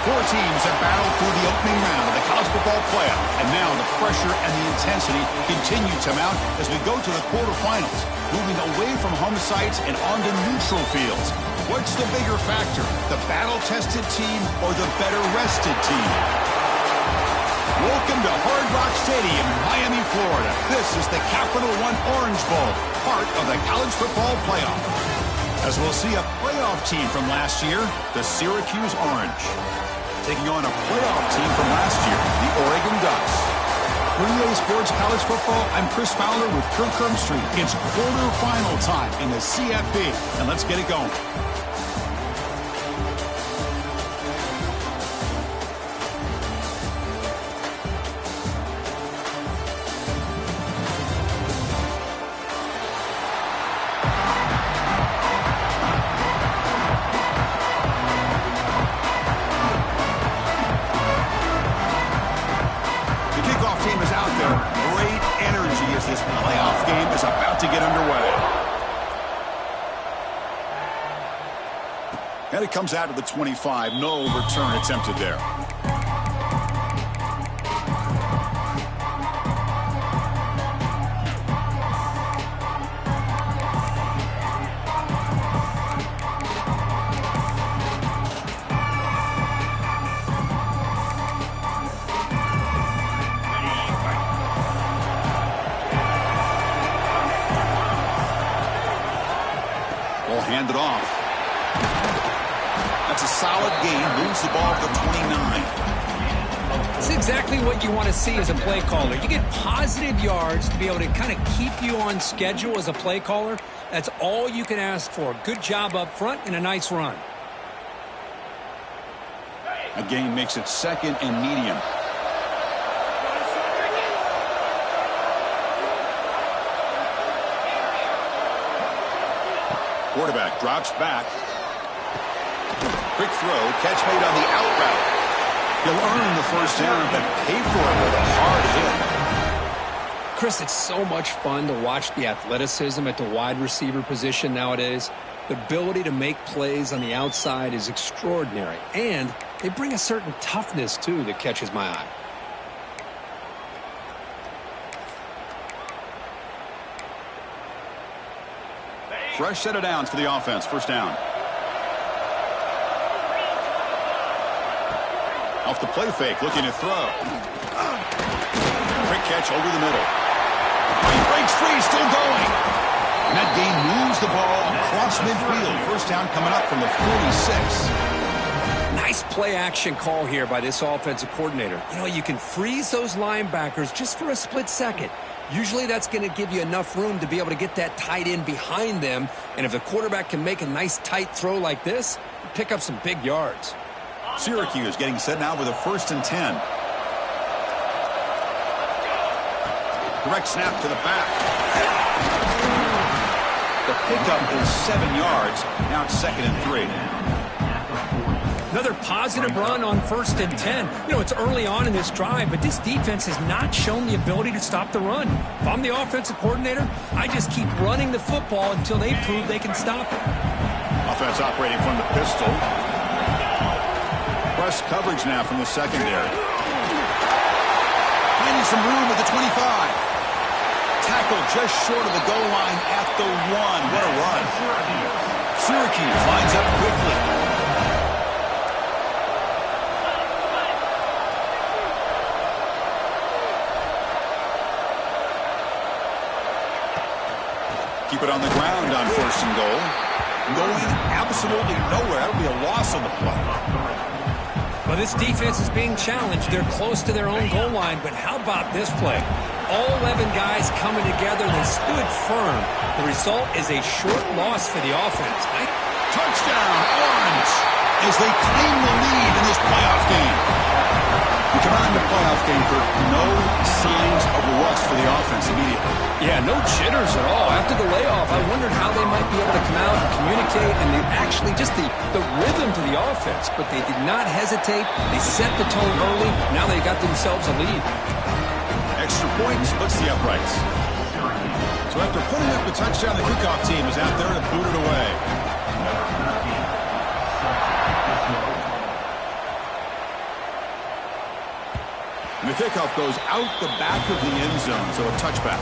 Four teams have battled through the opening round of the college football playoff, and now the pressure and the intensity continue to mount as we go to the quarterfinals, moving away from home sites and onto neutral fields. What's the bigger factor, the battle-tested team or the better-rested team? Welcome to Hard Rock Stadium in Miami, Florida. This is the Capital One Orange Bowl, part of the college football playoff. As we'll see a playoff team from last year, the Syracuse Orange, taking on a playoff team from last year, the Oregon Ducks. For EA Sports College Football, I'm Chris Fowler with Kirk Herbstreit. It's quarterfinal time in the CFB, and let's get it going. And it comes out of the 25. No return attempted there. Ball handed off. That's a solid gain, moves the ball to the 29. It's exactly what you want to see as a play caller. You get positive yards to be able to kind of keep you on schedule as a play caller. That's all you can ask for. Good job up front and a nice run. A gain makes it second and medium. Quarterback drops back. Quick throw, catch made on the out route. He'll earn the first down, but pay for it with a hard hit. Chris, it's so much fun to watch the athleticism at the wide receiver position nowadays. The ability to make plays on the outside is extraordinary, and they bring a certain toughness, too, that catches my eye. Fresh set of downs for the offense. First down. Off the play fake, looking to throw. Quick catch over the middle. He breaks free, still going. And that gain moves the ball across midfield. First down coming up from the 46. Nice play action call here by this offensive coordinator. You know, you can freeze those linebackers just for a split second. Usually that's going to give you enough room to be able to get that tight end behind them. And if the quarterback can make a nice tight throw like this, pick up some big yards. Syracuse getting set now with a 1st and 10. Direct snap to the back. The pickup is 7 yards. Now it's 2nd and 3. Another positive run on 1st and 10. You know, it's early on in this drive, but this defense has not shown the ability to stop the run. If I'm the offensive coordinator, I just keep running the football until they prove they can stop it. Offense operating from the pistol. Press coverage now from the secondary. Finding some room at the 25. Tackle just short of the goal line at the 1. What a run. Syracuse lines up quickly. Keep it on the ground on 1st and goal. Going absolutely nowhere. That'll be a loss on the play. Well, this defense is being challenged. They're close to their own goal line, but how about this play? All 11 guys coming together. They stood firm. The result is a short loss for the offense. Touchdown, Orange, as they claim the lead in this playoff game. We come on to the playoff game for no signs of rust for the offense immediately. Yeah, no jitters at all. After the layoff, I wondered how they might be able to come out and communicate and actually just the rhythm to the offense. But they did not hesitate. They set the tone early. Now they got themselves a lead. Extra point splits the uprights. So after putting up the touchdown, the kickoff team is out there to boot it away. And the kickoff goes out the back of the end zone, so a touchback.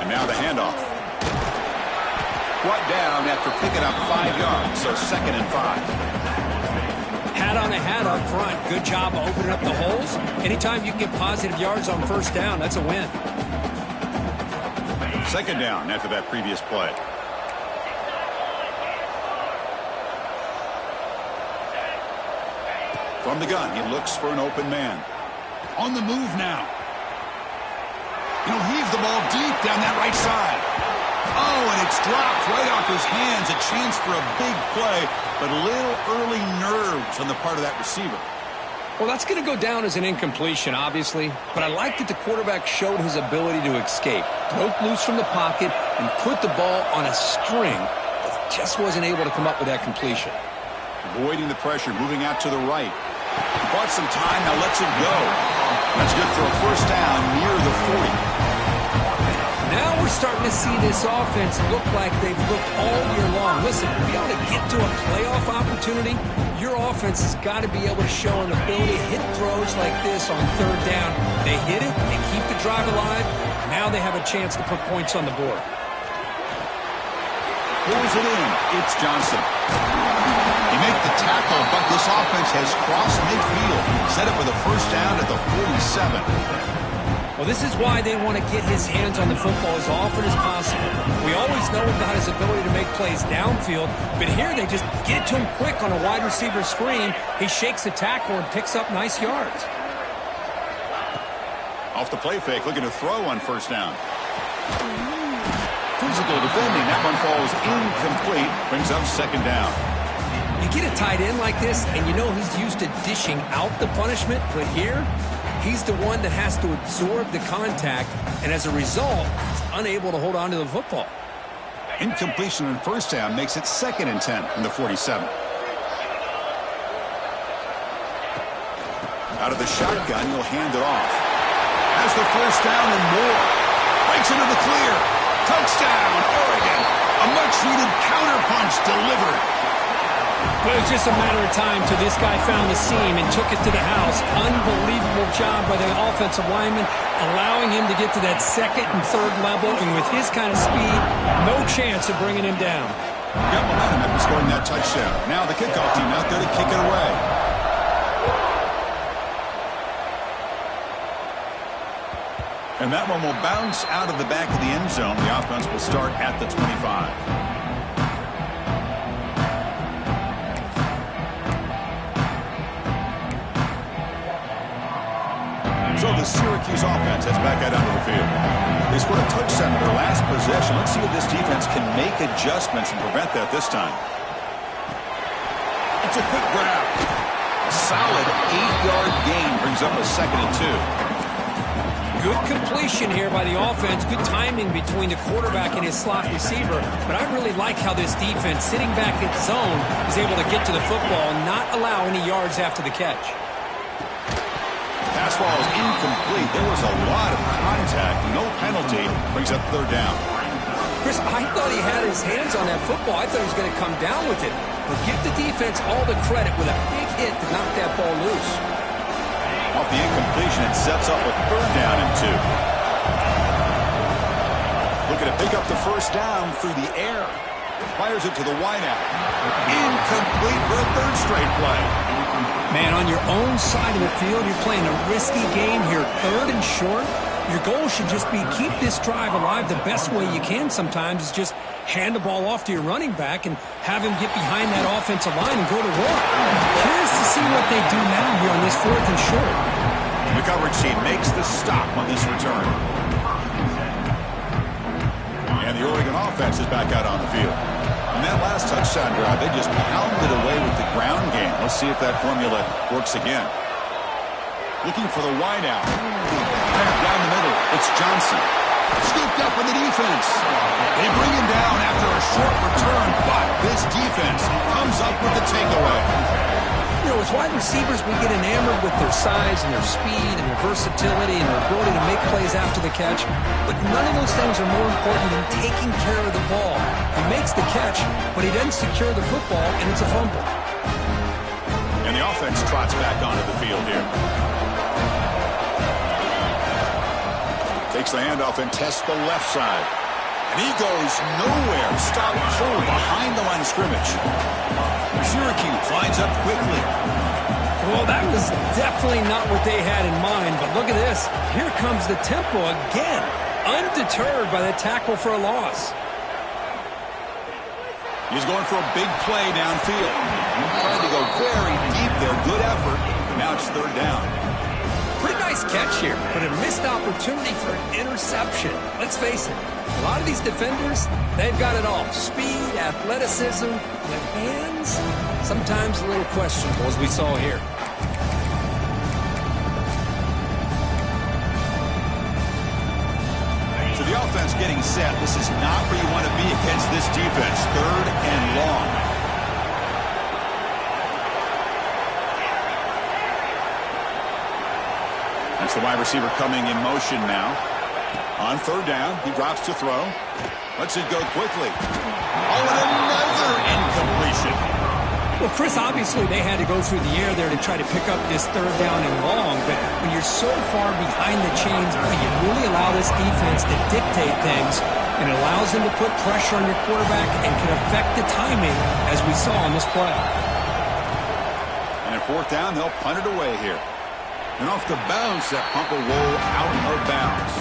And now the handoff. Brought down after picking up 5 yards, so 2nd and 5. Hat on a hat up front. Good job of opening up the holes. Anytime you can get positive yards on first down, that's a win. 2nd down after that previous play. From the gun, he looks for an open man. On the move now. He'll heave the ball deep down that right side. Oh, and it's dropped right off his hands. A chance for a big play, but a little early nerves on the part of that receiver. Well, that's going to go down as an incompletion, obviously. But I like that the quarterback showed his ability to escape. Broke loose from the pocket and put the ball on a string, but just wasn't able to come up with that completion. Avoiding the pressure, moving out to the right. He bought some time, now lets it go. That's good for a first down near the 40. Now we're starting to see this offense look like they've looked all year long. Listen, to be able to get to a playoff opportunity, your offense has got to be able to show an ability to hit throws like this on 3rd down. They hit it, they keep the drive alive. Now they have a chance to put points on the board. Pulls it in. It's Johnson. He made the tackle, but this offense has crossed midfield. Set up for the first down at the 47. Well, this is why they want to get his hands on the football as often as possible. We always know about his ability to make plays downfield, but here they just get it to him quick on a wide receiver screen. He shakes the tackle and picks up nice yards. Off the play fake, looking to throw on first down. Physical defending. That one falls incomplete. Brings up 2nd down. You get a tight end like this, and you know he's used to dishing out the punishment, but here, he's the one that has to absorb the contact, and as a result, he's unable to hold on to the football. Incompletion on first down makes it 2nd and 10 from the 47. Out of the shotgun, he'll hand it off. Has the first down and more. Breaks into the clear. Touchdown, Oregon. A much-needed counterpunch delivered. Well, it was just a matter of time till this guy found the seam and took it to the house. Unbelievable job by the offensive lineman, allowing him to get to that 2nd and 3rd level, and with his kind of speed, no chance of bringing him down. Got momentum after scoring that touchdown. Now the kickoff team out there to kick it away. And that one will bounce out of the back of the end zone. The offense will start at the 25. So the Syracuse offense heads back out onto the field. They scored a touchdown in their last possession. Let's see if this defense can make adjustments and prevent that this time. It's a quick grab. A solid 8-yard gain brings up a 2nd and 2. Good completion here by the offense. Good timing between the quarterback and his slot receiver. But I really like how this defense, sitting back in zone, is able to get to the football and not allow any yards after the catch. Pass ball is incomplete. There was a lot of contact. No penalty. Brings up 3rd down. Chris, I thought he had his hands on that football. I thought he was going to come down with it. But give the defense all the credit with a big hit to knock that ball loose. Off the incompletion, it sets up a 3rd down and 2. Looking to pick up the first down through the air. Fires it to the wideout. Incomplete for a 3rd straight play. Man, on your own side of the field, you're playing a risky game here. 3rd and short. Your goal should just be keep this drive alive the best way you can sometimes is just hand the ball off to your running back and have him get behind that offensive line and go to work. Curious to see what they do now here on this 4th and short. The coverage team makes the stop on this return. And the Oregon offense is back out on the field. In that last touchdown drive, they just pounded away with the ground game. Let's see if that formula works again. Looking for the wideout. Down the middle, it's Johnson. Scooped up with the defense. They bring him down after a short return, but this defense comes up with the takeaway. You know, as wide receivers, we get enamored with their size and their speed and their versatility and their ability to make plays after the catch. But none of those things are more important than taking care of the ball. He makes the catch, but he doesn't secure the football, and it's a fumble. And the offense trots back onto the field here. Takes the handoff and tests the left side. And he goes nowhere. Stop cold behind the line of scrimmage. Syracuse lines up quickly. Well, that was definitely not what they had in mind, but look at this. Here comes the tempo again, undeterred by the tackle for a loss. He's going for a big play downfield. Trying to go very deep there. Good effort. Now it's third down. Pretty nice catch here, but a missed opportunity for an interception. Let's face it, a lot of these defenders, they've got it all. Speed, athleticism, and hands, sometimes a little questionable, as we saw here. So the offense getting set. This is not where you want to be against this defense. Third and long. That's the wide receiver coming in motion now. On third down, he drops to throw. Lets it go quickly. Oh, and another incompletion. Well, Chris, obviously they had to go through the air there to try to pick up this third down and long, but when you're so far behind the chains, you really allow this defense to dictate things, and it allows them to put pressure on your quarterback and can affect the timing, as we saw on this play. And at fourth down, they'll punt it away here. And off the bounce, that punt will roll out of bounds.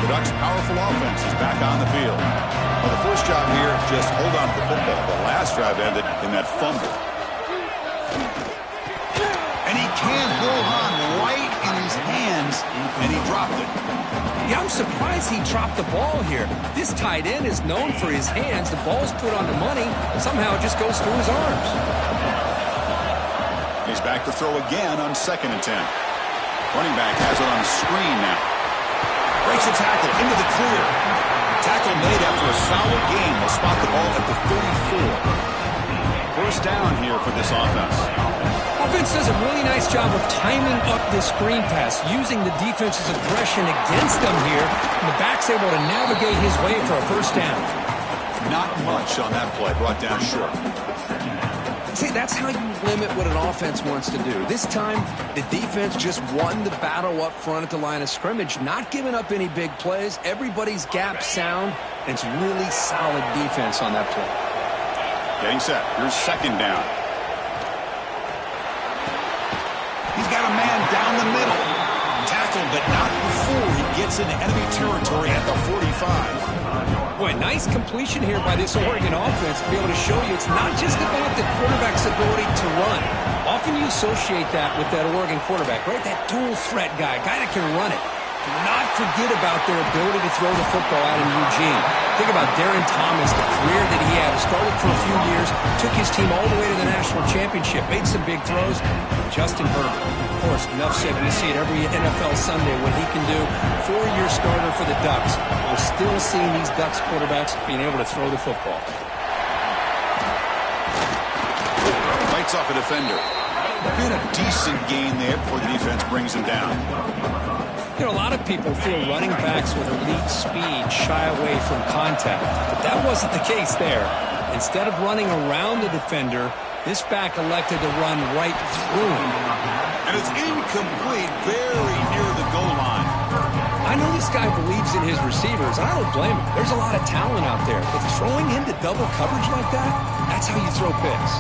The Ducks' powerful offense is back on the field. Well, the first job here, just hold on to the football. The last drive ended in that fumble. And he can't hold on right in his hands, and he dropped it. Yeah, I'm surprised he dropped the ball here. This tight end is known for his hands. The ball's put on the money, and somehow it just goes through his arms. He's back to throw again on 2nd and 10. Running back has it on the screen now. Breaks a tackle into the clear. Tackle made after a solid game. Will spot the ball at the 34. First down here for this offense. Offense does a really nice job of timing up this screen pass, using the defense's aggression against them here, and the back's able to navigate his way for a first down. Not much on that play, brought down short. See, that's how you limit what an offense wants to do. This time, the defense just won the battle up front at the line of scrimmage, not giving up any big plays. Everybody's gap sound, and it's really solid defense on that play. Getting set. Here's second down. He's got a man down the middle. Tackled, but not before he gets into enemy territory at the 45. Boy, nice completion here by this Oregon offense to be able to show you it's not just about the quarterback's ability to run. Often you associate that with that Oregon quarterback, right? That dual threat guy that can run it. Do not forget about their ability to throw the football out in Eugene. Think about Darren Thomas, the career that he had. Started for a few years, took his team all the way to the national championship, made some big throws. Justin Herbert, of course, enough said. We see it every NFL Sunday what he can do. 4-year starter for the Ducks. We're still seeing these Ducks quarterbacks being able to throw the football. Fights off a defender. Been a decent gain there before the defense brings him down. You know, a lot of people feel running backs with elite speed shy away from contact, but that wasn't the case there. Instead of running around the defender, this back elected to run right through him. And it's incomplete, very near the goal line. I know this guy believes in his receivers, and I don't blame him. There's a lot of talent out there, but throwing into double coverage like that, that's how you throw picks.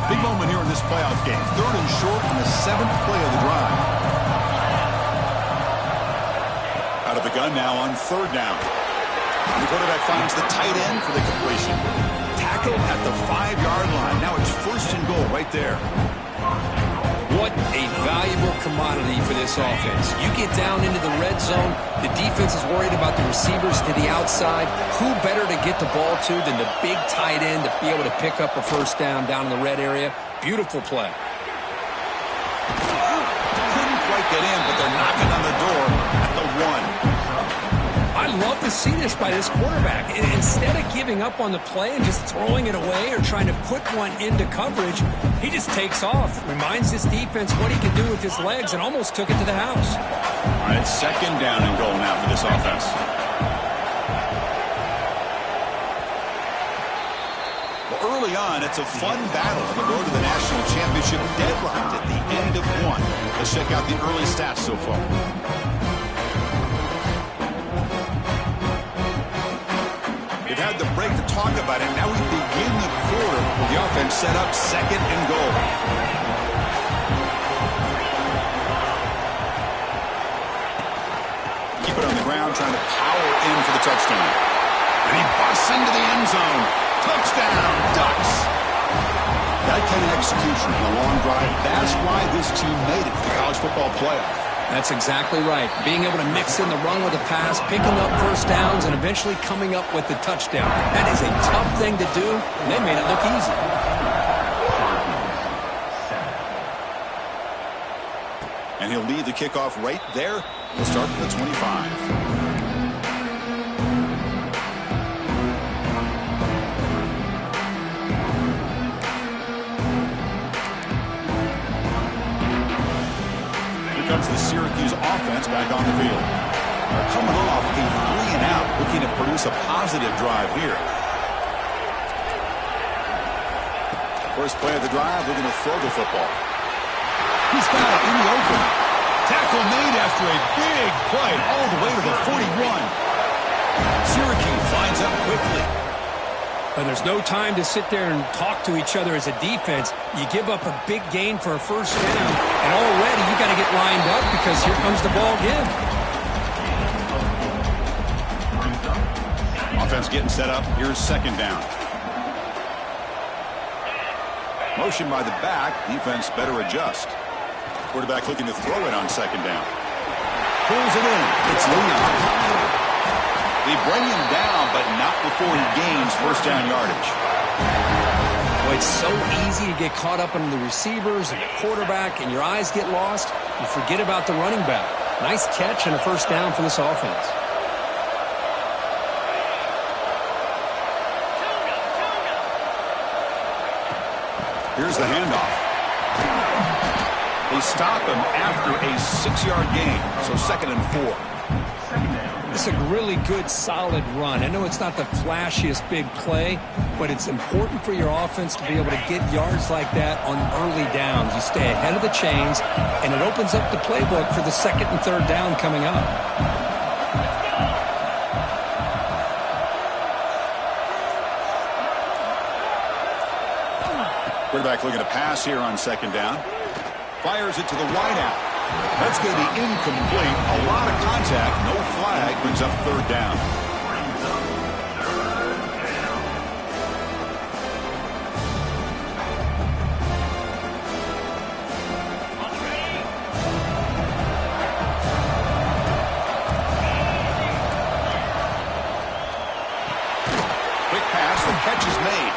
Big moment here in this playoff game. 3rd and short on the 7th play of the drive. Out of the gun now on 3rd down. And the quarterback finds the tight end for the completion. Tackle at the 5-yard line. Now it's 1st and goal right there. What a valuable commodity for this offense. You get down into the red zone, the defense is worried about the receivers to the outside. Who better to get the ball to than the big tight end to be able to pick up a first down in the red area? Beautiful play. Couldn't quite get in, but they're knocking on the door at the 1. I love to see this by this quarterback. Instead of giving up on the play and just throwing it away or trying to put one into coverage, he just takes off, reminds his defense what he can do with his legs, and almost took it to the house. All right, second down and goal now for this offense. Well, early on, it's a fun battle on the road to the national championship deadline at the end of 1. Let's check out the early stats so far. We've had the break to talk about it. Now we begin the quarter with the offense set up second and goal. Keep it on the ground, trying to power in for the touchdown. And he busts into the end zone. Touchdown, Ducks. That kind of execution in a long drive, that's why this team made it to the college football playoff. That's exactly right. Being able to mix in the run with a pass, picking up first downs, and eventually coming up with the touchdown. That is a tough thing to do, and they made it look easy. And he'll lead the kickoff right there. He'll start at the 25. Comes the Syracuse offense back on the field. They're coming off a 3-and-out, looking to produce a positive drive here. First play of the drive, looking to throw the football. He's got it in the open. Tackle made after a big play all the way to the 41. Syracuse lines up quickly. But there's no time to sit there and talk to each other as a defense. You give up a big gain for a first down, and already you got to get lined up because here comes the ball again. Offense getting set up. Here's second down. Motion by the back. Defense better adjust. Quarterback looking to throw it on second down. Pulls it in. It's Leon. They bring him down, but not before he gains first down yardage. Well, it's so easy to get caught up in the receivers and the quarterback, and your eyes get lost. You forget about the running back. Nice catch and a first down for this offense. Here's the handoff. They stop him after a 6-yard gain, so 2nd and 4. It's a really good, solid run. I know it's not the flashiest big play, but it's important for your offense to be able to get yards like that on early downs. You stay ahead of the chains, and it opens up the playbook for the 2nd and 3rd down coming up. Quarterback looking to pass here on second down. Fires it to the wideout. That's going to be incomplete. A lot of contact. No flag. Brings up 3rd down. Quick pass. The catch is made.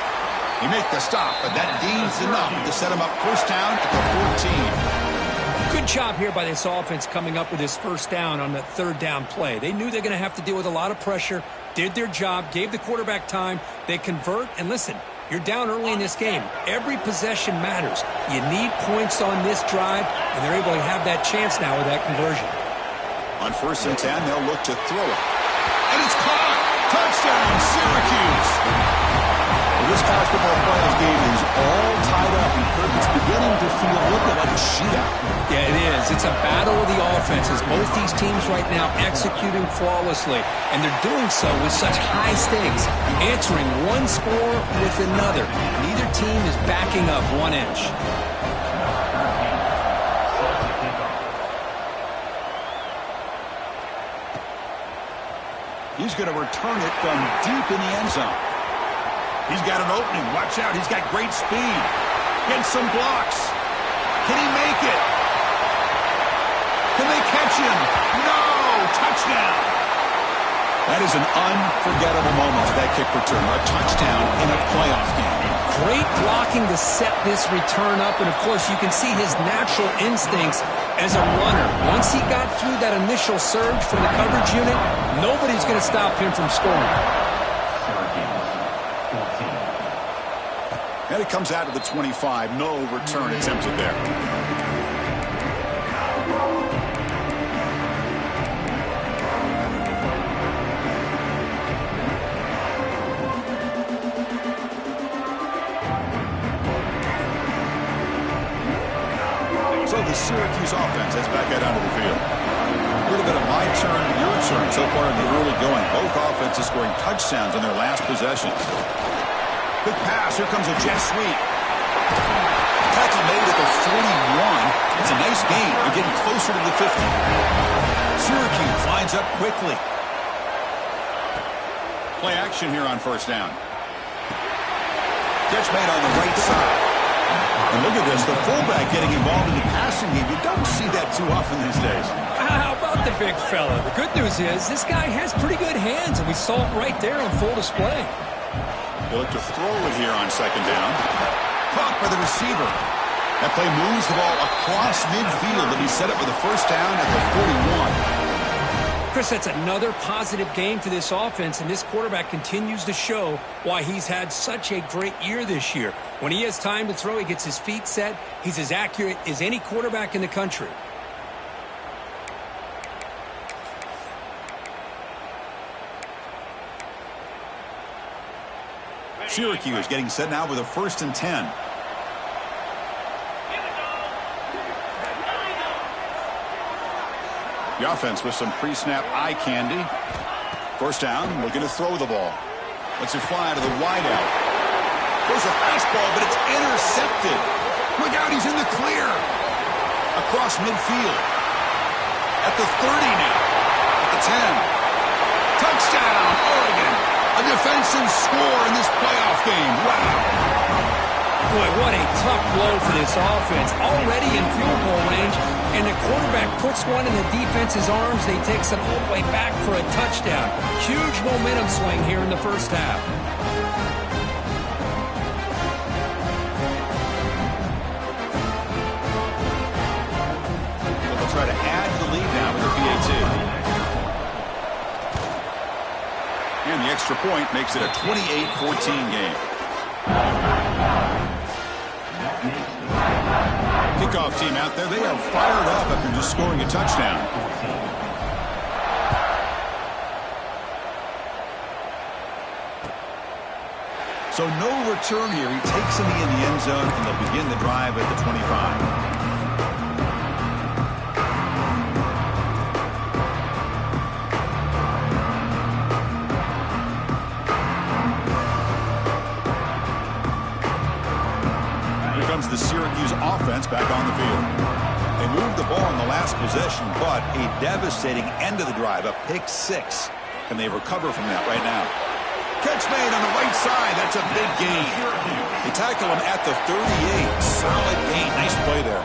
He made the stop, but that gains enough to set him up first down at the 14. Good job here by this offense coming up with this first down on that 3rd down play. They knew they're going to have to deal with a lot of pressure, did their job, gave the quarterback time. They convert, and listen, you're down early in this game. Every possession matters. You need points on this drive, and they're able to have that chance now with that conversion. On 1st and 10, they'll look to throw it. And it's caught! Touchdown, Syracuse! This college football playoff game is all tied up. It's beginning to feel a little bit like a shootout. Yeah, it is. It's a battle of the offenses. Both these teams right now executing flawlessly, and they're doing so with such high stakes, answering one score with another. Neither team is backing up 1 inch. He's going to return it from deep in the end zone. He's got an opening. Watch out. He's got great speed. Getting some blocks. Can he make it? Can they catch him? No! Touchdown! That is an unforgettable moment for that kick return. A touchdown in a playoff game. Great blocking to set this return up, and of course you can see his natural instincts as a runner. Once he got through that initial surge from the coverage unit, nobody's going to stop him from scoring. And it comes out of the 25. No return attempted there. So the Syracuse offense heads back out onto the field. A little bit of my turn to your turn so far in the early going. Both offenses scoring touchdowns on their last possessions. Quick pass. Here comes a jet sweep. Tackle made at the 41. It's a nice gain. They're getting closer to the 50. Syracuse lines up quickly. Play action here on first down. Catch made on the right side. And look at this, the fullback getting involved in the passing game. You don't see that too often these days. How about the big fella? The good news is this guy has pretty good hands, and we saw it right there on full display. They look to throw it here on second down. Caught by the receiver. That play moves the ball across midfield, and he set it for the first down at the 41. Chris, that's another positive game for this offense, and this quarterback continues to show why he's had such a great year this year. When he has time to throw, he gets his feet set. He's as accurate as any quarterback in the country. Syracuse getting set now with a 1st and 10. The offense with some pre-snap eye candy. First down, looking to throw the ball. Lets it fly to the wideout. Goes a fastball, but it's intercepted. Look out, he's in the clear. Across midfield. At the 30 now. At the 10. Touchdown, Oregon. A defensive score in this playoff game. Wow. Boy, what a tough blow for this offense. Already in field goal range, and the quarterback puts one in the defense's arms. They takes it all the way back for a touchdown. Huge momentum swing here in the first half. They'll try to add to the lead now with a PAT. And the extra point makes it a 28-14 game. Kickoff team out there, they are fired up after just scoring a touchdown. So no return here. He takes it in the end zone, and they'll begin the drive at the 25. The Syracuse offense back on the field. They moved the ball in the last possession, but a devastating end of the drive, a pick 6. Can they recover from that right now? Catch made on the right side. That's a big gain. They tackle him at the 38. Solid gain. Nice play there.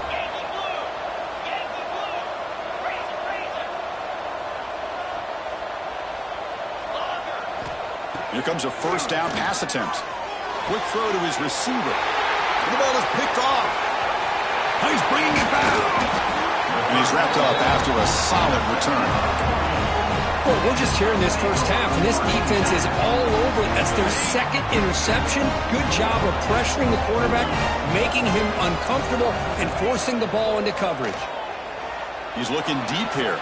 Here comes a first down pass attempt. Quick throw to his receiver. The ball is picked off. He's bringing it back. And he's wrapped up after a solid return. Well, we're just here in this first half, and this defense is all over it. That's their second interception. Good job of pressuring the quarterback, making him uncomfortable, and forcing the ball into coverage. He's looking deep here.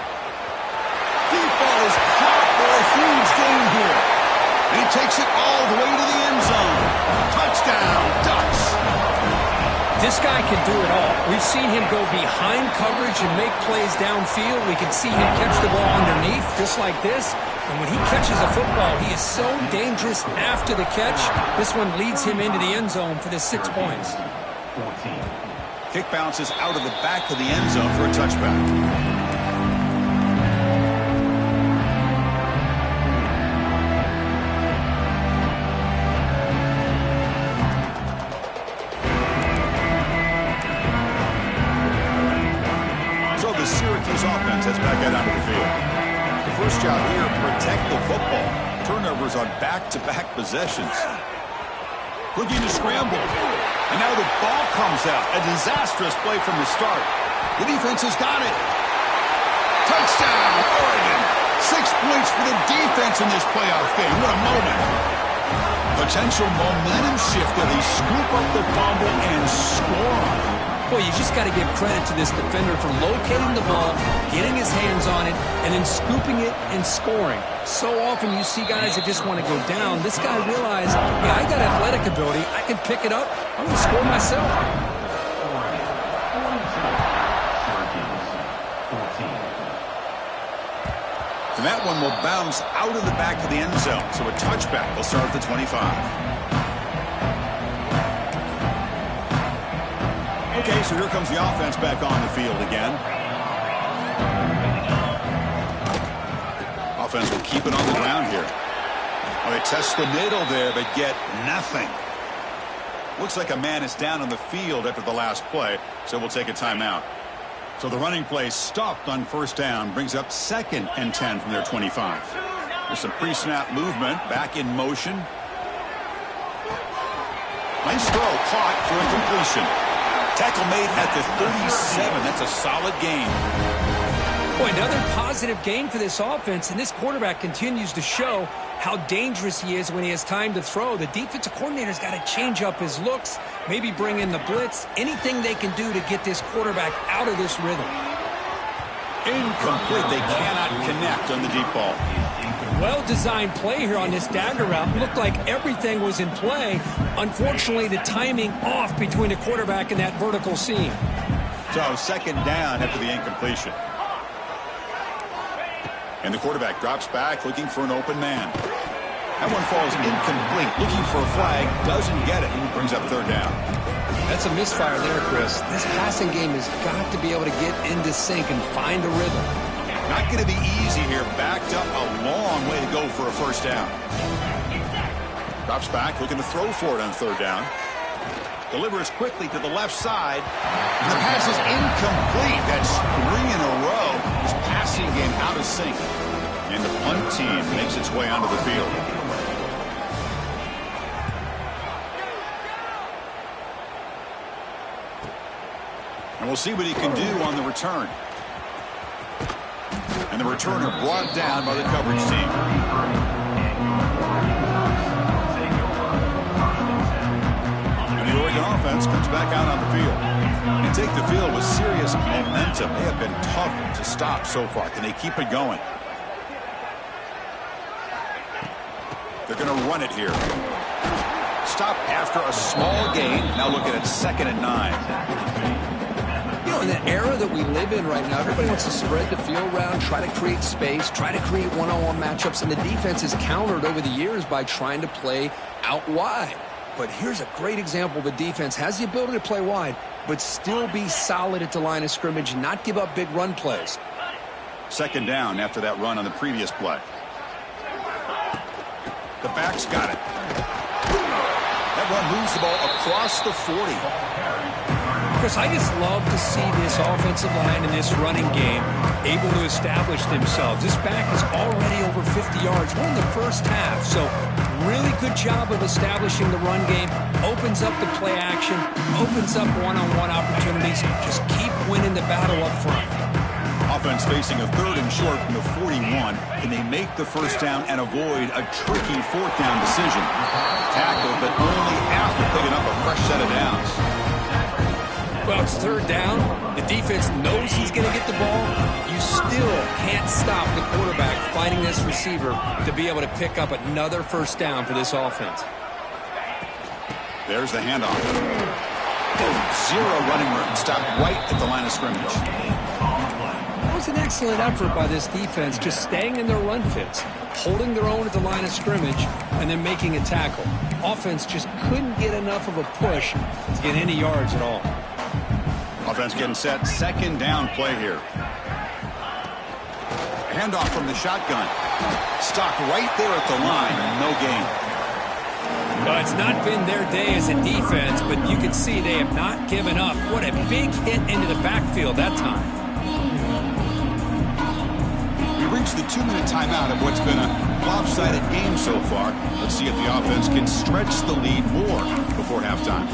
Deep ball is caught for a huge gain here. And he takes it all the way to the end zone. Touchdown, Ducks. This guy can do it all. We've seen him go behind coverage and make plays downfield. We can see him catch the ball underneath, just like this. And when he catches a football, he is so dangerous after the catch. This one leads him into the end zone for the 6 points. Kick bounces out of the back of the end zone for a touchback. Syracuse offense offense back out onto the field. The first job here, protect the football. Turnovers on back-to-back possessions. Looking to scramble. And now the ball comes out. A disastrous play from the start. The defense has got it. Touchdown, Oregon. 6 points for the defense in this playoff game. What a moment. Potential momentum shift as they scoop up the fumble and score on it. Boy, you just got to give credit to this defender for locating the ball, getting his hands on it, and then scooping it and scoring. So often you see guys that just want to go down. This guy realized, yeah, I got athletic ability. I can pick it up. I'm going to score myself. And that one will bounce out of the back of the end zone. So a touchback will start at the 25. Okay, so here comes the offense back on the field again. Offense will keep it on the ground here. Well, they test the middle there, but get nothing. Looks like a man is down on the field after the last play, so we'll take a timeout. So the running play stopped on first down, brings up 2nd and 10 from their 25. There's some pre-snap movement, back in motion. Nice throw, caught for a completion. Tackle made at the 37. That's a solid gain. Boy, another positive gain for this offense, and this quarterback continues to show how dangerous he is when he has time to throw. The defensive coordinator's got to change up his looks, maybe bring in the blitz, anything they can do to get this quarterback out of this rhythm. Incomplete. They cannot connect on the deep ball. Well-designed play here on this dagger route. Looked like everything was in play. Unfortunately, the timing off between the quarterback and that vertical seam. So 2nd down after the incompletion. And the quarterback drops back looking for an open man. That one falls incomplete. Looking for a flag. Doesn't get it. Brings up 3rd down. That's a misfire there, Chris. This passing game has got to be able to get into sync and find a rhythm. Not going to be easy here. Backed up a long way to go for a first down. Drops back, looking to throw for it on 3rd down. Delivers quickly to the left side. And the pass is incomplete. That's 3 in a row. His passing game out of sync. And the punt team makes its way onto the field. And we'll see what he can do on the return. And the returner brought down by the coverage team. And the Oregon offense comes back out on the field. And take the field with serious momentum. They have been tough to stop so far. Can they keep it going? They're going to run it here. Stop after a small gain. Now looking at 2nd and 9. You know, in the era that we live in right now, everybody wants to spread the field around, try to create space, try to create one-on-one matchups, and the defense is countered over the years by trying to play out wide. But here's a great example. The defense has the ability to play wide, but still be solid at the line of scrimmage and not give up big run plays. 2nd down after that run on the previous play. The back's got it. That one moves the ball across the 40. Chris, I just love to see this offensive line in this running game able to establish themselves. This back is already over 50 yards. We're in the first half, so really good job of establishing the run game. Opens up the play action, opens up one-on-one opportunities. Just keep winning the battle up front. Offense facing a 3rd and short from the 41. Can they make the first down and avoid a tricky 4th down decision? Tackle, but only after picking up a fresh set of downs. Well, it's 3rd down. The defense knows he's going to get the ball. You still can't stop the quarterback fighting this receiver to be able to pick up another first down for this offense. There's the handoff. Zero running room. Stopped right at the line of scrimmage. That was an excellent effort by this defense, just staying in their run fits, holding their own at the line of scrimmage, and then making a tackle. Offense just couldn't get enough of a push to get any yards at all. Offense getting set. 2nd down play here. Handoff from the shotgun. Stopped right there at the line. No gain. Well, it's not been their day as a defense, but you can see they have not given up. What a big hit into the backfield that time. reach the 2-minute timeout of what's been a lopsided game so far. Let's see if the offense can stretch the lead more before halftime.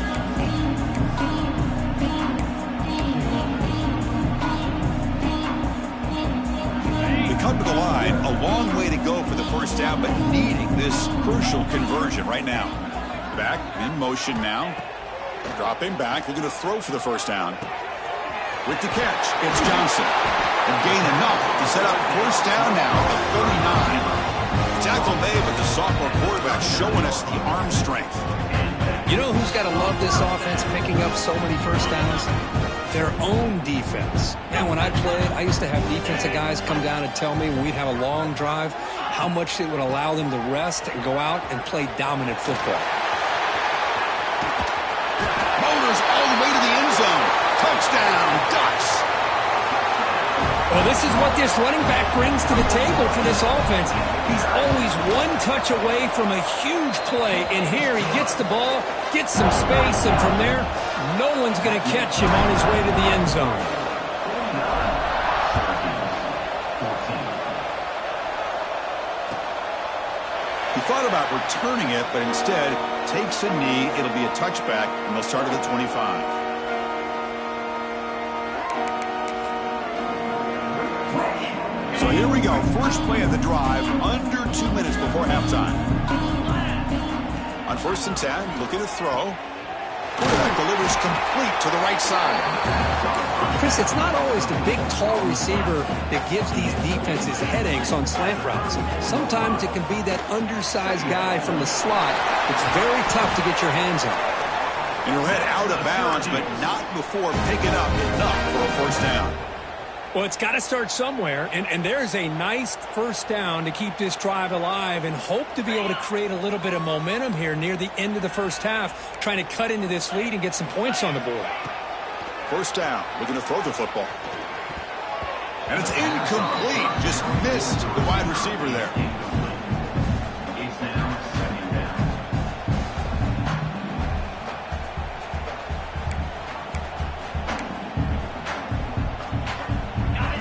They come to the line, a long way to go for the first down, but needing this crucial conversion right now. Back in motion now. Dropping back, looking to throw for the first down. With the catch, it's Johnson. And gain enough to set up first down now at the 39. Tackle made, but the sophomore quarterback showing us the arm strength. You know who's got to love this offense picking up so many first downs? Their own defense. And when I played, I used to have defensive guys come down and tell me when we'd have a long drive how much it would allow them to rest and go out and play dominant football. Motors all the way to the end zone. Touchdown, Ducks. Well, this is what this running back brings to the table for this offense. He's always one touch away from a huge play. And here he gets the ball, gets some space, and from there, no one's going to catch him on his way to the end zone. He thought about returning it, but instead takes a knee. It'll be a touchback, and they'll start at the 25. So here we go. First play of the drive, under 2 minutes before halftime. On 1st and 10, looking to throw. Quarterback delivers complete to the right side. Chris, it's not always the big, tall receiver that gives these defenses headaches on slant routes. Sometimes it can be that undersized guy from the slot. It's very tough to get your hands on. And he'll head out of bounds, but not before picking up enough for a first down. Well, it's got to start somewhere, and there's a nice first down to keep this drive alive and hope to be able to create a little bit of momentum here near the end of the first half, trying to cut into this lead and get some points on the board. First down, looking to throw the football. And it's incomplete, just missed the wide receiver there.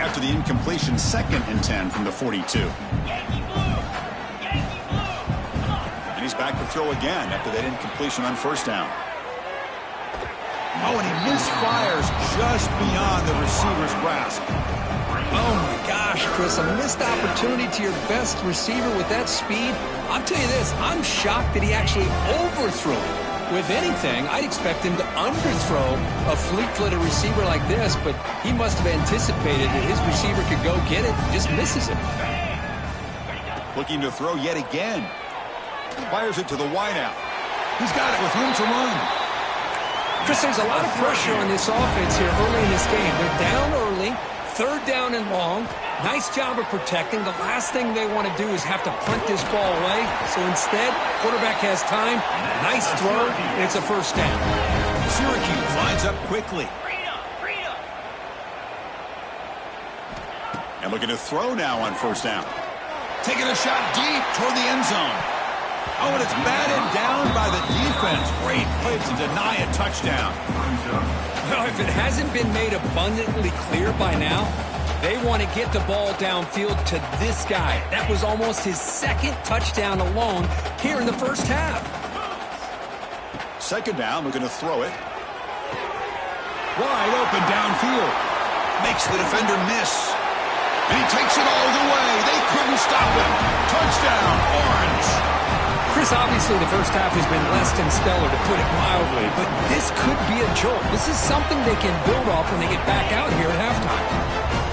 After the incompletion, 2nd and 10 from the 42. And he's back to throw again after that incompletion on first down. Oh, and he misfires just beyond the receiver's grasp. Oh, my gosh, Chris, a missed opportunity to your best receiver with that speed. I'll tell you this, I'm shocked that he actually overthrew it. With anything, I'd expect him to underthrow a fleet-footed receiver like this, but he must have anticipated that his receiver could go get it and just misses it. Looking to throw yet again. Fires it to the wideout. He's got it with room to run. Chris, there's a lot of pressure on this offense here early in this game. They're down early, 3rd down and long. Nice job of protecting. The last thing they want to do is have to punt this ball away. So instead, quarterback has time. Nice throw, and it's a first down. Syracuse lines up quickly. And looking to throw now on first down. Taking a shot deep toward the end zone. Oh, and it's batted down by the defense. Great play to deny a touchdown. Well, if it hasn't been made abundantly clear by now, they want to get the ball downfield to this guy. That was almost his 2nd touchdown alone here in the first half. 2nd down, looking to throw it. Wide open downfield. Makes the defender miss. And he takes it all the way. They couldn't stop him. Touchdown, Orange. Chris, obviously the first half has been less than stellar, to put it mildly, but this could be a jolt. This is something they can build off when they get back out here at halftime.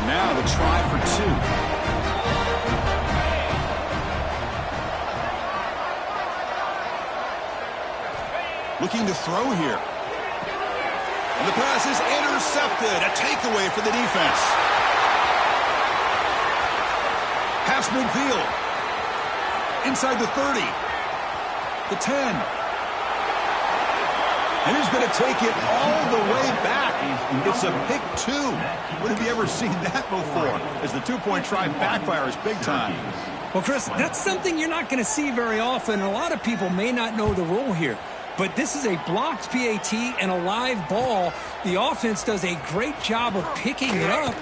Now the try for 2. Looking to throw here. And the pass is intercepted. A takeaway for the defense. Pass midfield. Inside the 30. The 10. And he's going to take it all the way back. It's a pick 2. When have you ever seen that before? As the 2-point try backfires big time. Well, Chris, that's something you're not going to see very often. A lot of people may not know the rule here. But this is a blocked PAT and a live ball. The offense does a great job of picking it up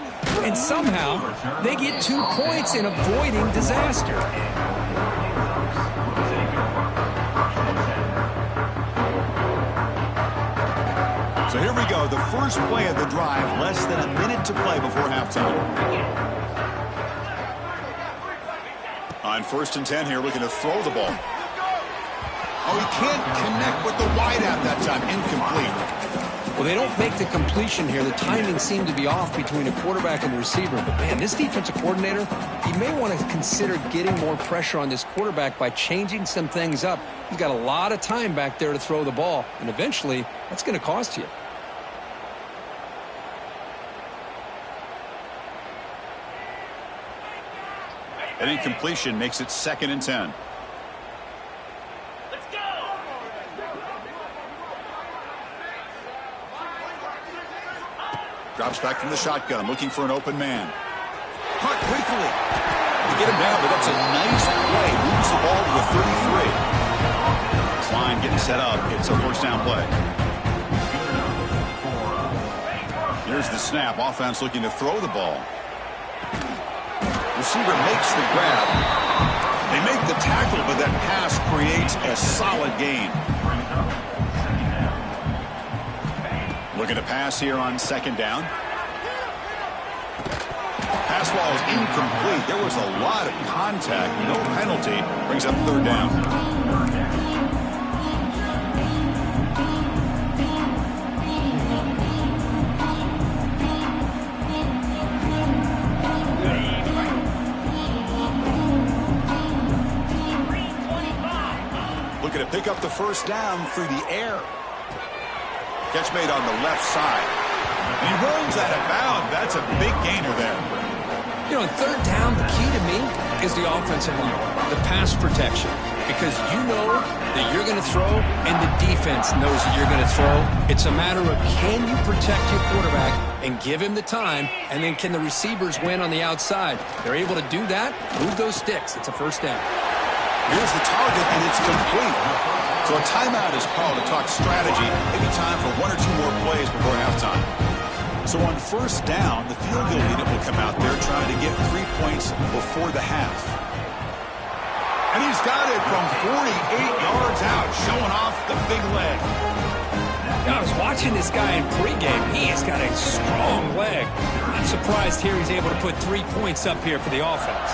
and somehow they get 2 points in avoiding disaster. So here we go, the first play of the drive, less than a minute to play before halftime. On 1st and 10 here, looking to throw the ball. Oh, he can't connect with the wide out that time. Incomplete. Well, they don't make the completion here. The timing seemed to be off between a quarterback and the receiver. But, man, this defensive coordinator, he may want to consider getting more pressure on this quarterback by changing some things up. He's got a lot of time back there to throw the ball, and eventually that's going to cost you. An incompletion makes it 2nd and 10. Drops back from the shotgun, looking for an open man. Caught quickly. They get him down, but that's a nice play. Moves the ball to the 33. This line getting set up. It's a 1st down play. Here's the snap. Offense looking to throw the ball. Receiver makes the grab. They make the tackle, but that pass creates a solid gain. Looking to pass here on 2nd down. Pass ball is incomplete. There was a lot of contact. No penalty. Brings up 3rd down. Looking to pick up the 1st down through the air. Catch made on the left side. And he runs out of bounds. That's a big gainer there. You know, on 3rd down, the key to me is the offensive line, the pass protection. Because you know that you're going to throw, and the defense knows that you're going to throw. It's a matter of can you protect your quarterback and give him the time, and then can the receivers win on the outside? They're able to do that, move those sticks. It's a 1st down. Here's the target, and it's complete. So a timeout is called to talk strategy. Maybe time for 1 or 2 more plays before halftime. So on 1st down, the field goal unit will come out there trying to get 3 points before the half. And he's got it from 48 yards out, showing off the big leg. I was watching this guy in pregame. He has got a strong leg. I'm surprised here he's able to put 3 points up here for the offense.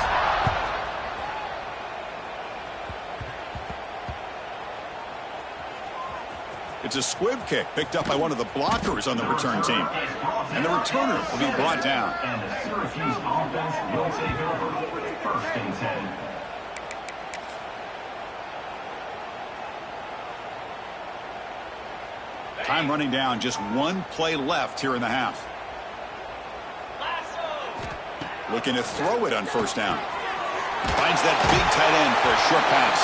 It's a squib kick picked up by one of the blockers on the return team. And the returner will be brought down. And the Syracuse offense will take over 1st and 10. Time running down, just 1 play left here in the half. Looking to throw it on 1st down. Finds that big tight end for a short pass.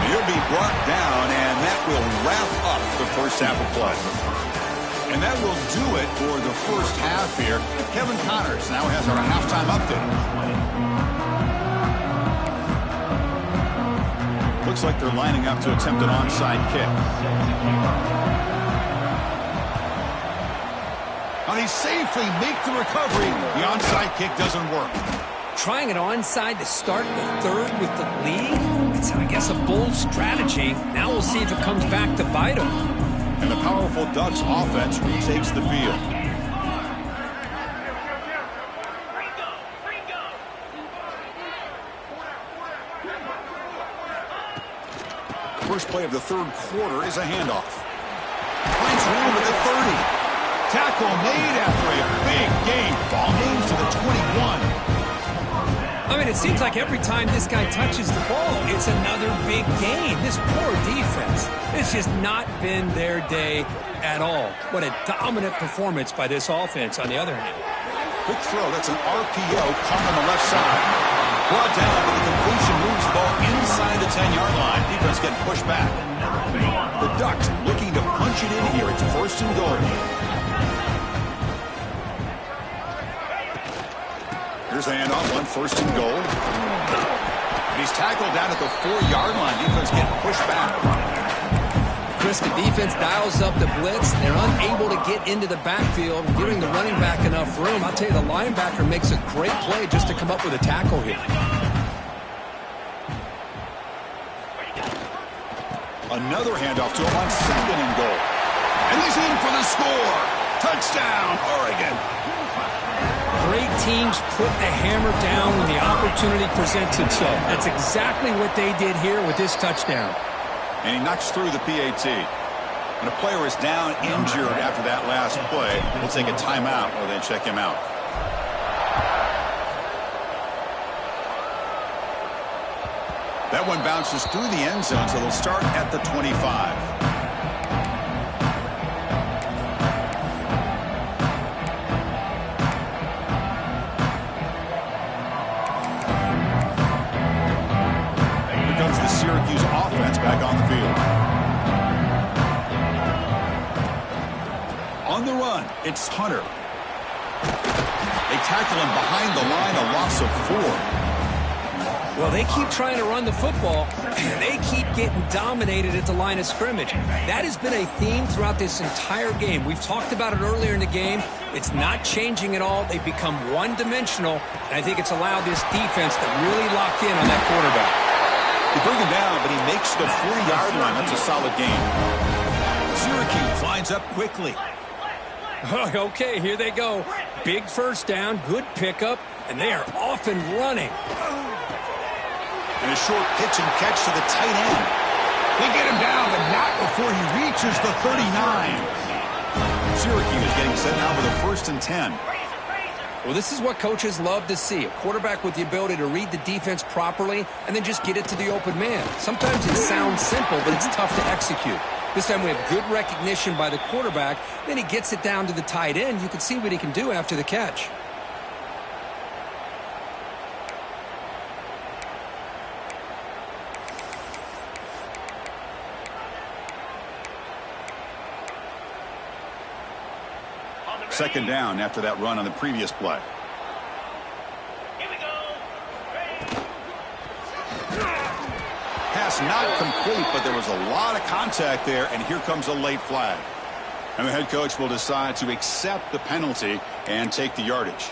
He'll be brought down, and that will wrap up the 1st half of play. And that will do it for the 1st half here. Kevin Connors now has our halftime update. Looks like they're lining up to attempt an onside kick. And they safely make the recovery. The onside kick doesn't work. Trying it onside to start the 3rd with the lead? It's, I guess, a bold strategy. Now we'll see if it comes back to bite them. And the powerful Ducks offense retakes the field. First play of the 3rd quarter is a handoff. Finds room at the 30. Tackle made after a big gain. Ball moves to the 21. I mean, it seems like every time this guy touches the ball, it's another big gain. This poor defense, it's just not been their day at all. What a dominant performance by this offense on the other hand. Quick throw, that's an RPO caught on the left side. Brought down, but the completion moves the ball inside the 10-yard line. Defense getting pushed back. The Ducks looking to punch it in here. It's 1st and goal. Here's the handoff, 1st and goal. And he's tackled down at the 4-yard line. Defense getting pushed back. Chris, the defense dials up the blitz. They're unable to get into the backfield, giving the running back enough room. I'll tell you, the linebacker makes a great play just to come up with a tackle here. Another handoff to him on 2nd and goal. And he's in for the score. Touchdown, Oregon. Great teams put the hammer down when the opportunity presents itself. That's exactly what they did here with this touchdown. And he knocks through the PAT. When a player is down injured after that last play, we'll take a timeout or then check him out. That one bounces through the end zone, so they'll start at the 25. Syracuse offense back on the field. On the run, it's Hunter. They tackle him behind the line, a loss of 4. Well, they keep trying to run the football, and they keep getting dominated at the line of scrimmage. That has been a theme throughout this entire game. We've talked about it earlier in the game. It's not changing at all. They've become one-dimensional, and I think it's allowed this defense to really lock in on that quarterback. They bring him down, but he makes the 40-yard line. That's a solid game. Syracuse lines up quickly. Okay, here they go. Big first down, good pickup, and they are off and running. And a short pitch and catch to the tight end. They get him down, but not before he reaches the 39. Syracuse getting set now with a 1st and 10. Well, this is what coaches love to see. A quarterback with the ability to read the defense properly and then just get it to the open man. Sometimes it sounds simple, but it's tough to execute. This time we have good recognition by the quarterback. Then he gets it down to the tight end. You can see what he can do after the catch. Second down after that run on the previous play. Here we go. Pass not complete, but there was a lot of contact there, and here comes a late flag. And the head coach will decide to accept the penalty and take the yardage.